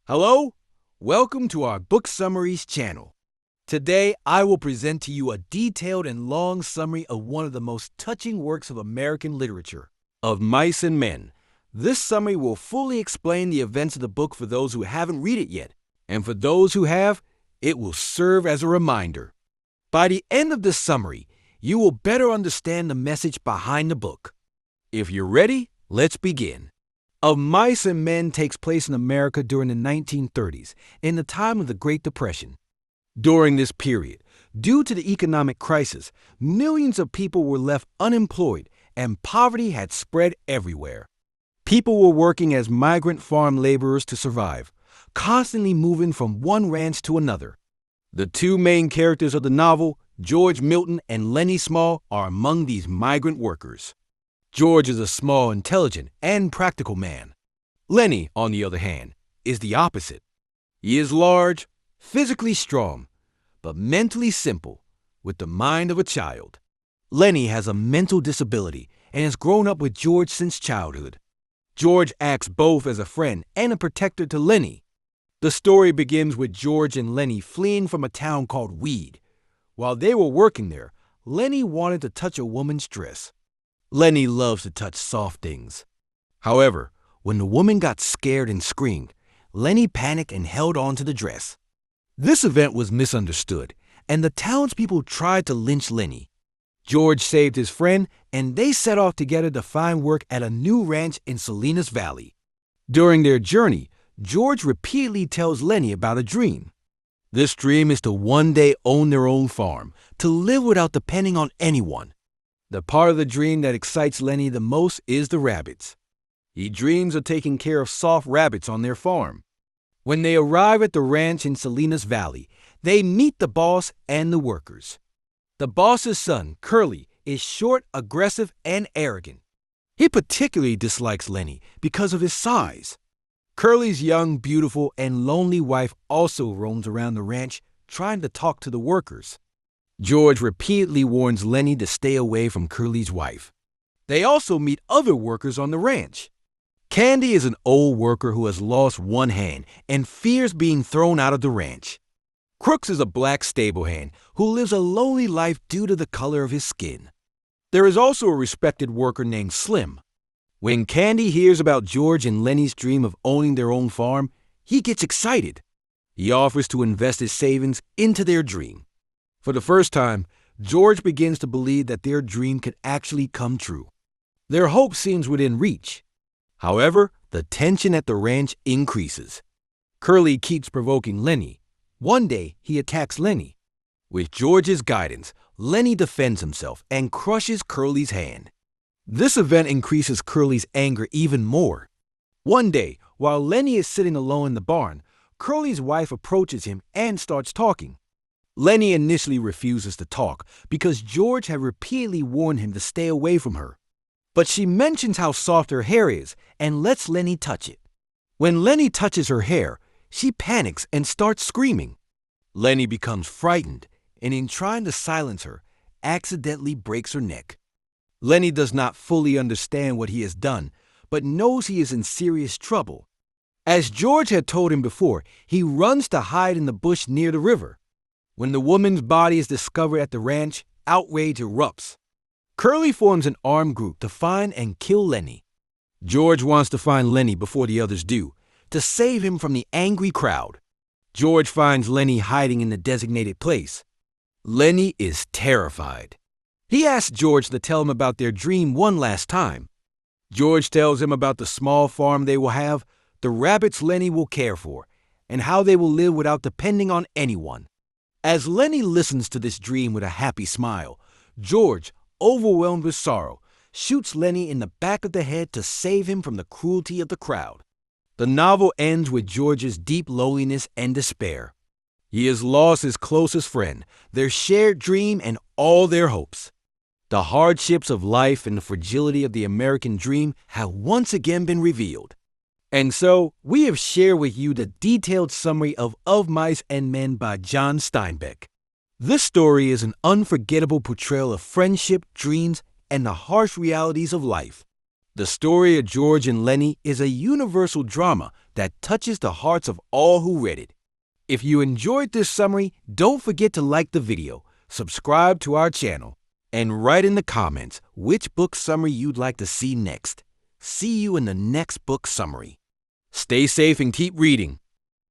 Hello, welcome to our Book Summaries channel. Today, I will present to you a detailed and long summary of one of the most touching works of American literature, Of Mice and Men. This summary will fully explain the events of the book for those who haven't read it yet, and for those who have, it will serve as a reminder. By the end of this summary, you will better understand the message behind the book. If you're ready, let's begin. Of Mice and Men takes place in America during the 1930s, in the time of the Great Depression. During this period, due to the economic crisis, millions of people were left unemployed and poverty had spread everywhere. People were working as migrant farm laborers to survive, constantly moving from one ranch to another. The two main characters of the novel, George Milton and Lennie Small, are among these migrant workers. George is a small, intelligent, and practical man. Lennie, on the other hand, is the opposite. He is large, physically strong, but mentally simple, with the mind of a child. Lennie has a mental disability and has grown up with George since childhood. George acts both as a friend and a protector to Lennie. The story begins with George and Lennie fleeing from a town called Weed. While they were working there, Lennie wanted to touch a woman's dress. Lennie loves to touch soft things. However, when the woman got scared and screamed, Lennie panicked and held on to the dress. This event was misunderstood, and the townspeople tried to lynch Lennie. George saved his friend, and they set off together to find work at a new ranch in Salinas Valley. During their journey, George repeatedly tells Lennie about a dream. This dream is to one day own their own farm, to live without depending on anyone. The part of the dream that excites Lennie the most is the rabbits. He dreams of taking care of soft rabbits on their farm. When they arrive at the ranch in Salinas Valley, they meet the boss and the workers. The boss's son, Curly, is short, aggressive, and arrogant. He particularly dislikes Lennie because of his size. Curly's young, beautiful, and lonely wife also roams around the ranch trying to talk to the workers. George repeatedly warns Lennie to stay away from Curly's wife. They also meet other workers on the ranch. Candy is an old worker who has lost one hand and fears being thrown out of the ranch. Crooks is a black stable hand who lives a lonely life due to the color of his skin. There is also a respected worker named Slim. When Candy hears about George and Lennie's dream of owning their own farm, he gets excited. He offers to invest his savings into their dream. For the first time, George begins to believe that their dream could actually come true. Their hope seems within reach. However, the tension at the ranch increases. Curly keeps provoking Lennie. One day, he attacks Lennie. With George's guidance, Lennie defends himself and crushes Curly's hand. This event increases Curly's anger even more. One day, while Lennie is sitting alone in the barn, Curly's wife approaches him and starts talking. Lennie initially refuses to talk because George had repeatedly warned him to stay away from her. But she mentions how soft her hair is and lets Lennie touch it. When Lennie touches her hair, she panics and starts screaming. Lennie becomes frightened and, in trying to silence her, accidentally breaks her neck. Lennie does not fully understand what he has done, but knows he is in serious trouble. As George had told him before, he runs to hide in the bush near the river. When the woman's body is discovered at the ranch, outrage erupts. Curly forms an armed group to find and kill Lennie. George wants to find Lennie before the others do, to save him from the angry crowd. George finds Lennie hiding in the designated place. Lennie is terrified. He asks George to tell him about their dream one last time. George tells him about the small farm they will have, the rabbits Lennie will care for, and how they will live without depending on anyone. As Lennie listens to this dream with a happy smile, George, overwhelmed with sorrow, shoots Lennie in the back of the head to save him from the cruelty of the crowd. The novel ends with George's deep loneliness and despair. He has lost his closest friend, their shared dream, and all their hopes. The hardships of life and the fragility of the American dream have once again been revealed. And so, we have shared with you the detailed summary of Mice and Men by John Steinbeck. This story is an unforgettable portrayal of friendship, dreams, and the harsh realities of life. The story of George and Lennie is a universal drama that touches the hearts of all who read it. If you enjoyed this summary, don't forget to like the video, subscribe to our channel, and write in the comments which book summary you'd like to see next. See you in the next book summary. Stay safe and keep reading.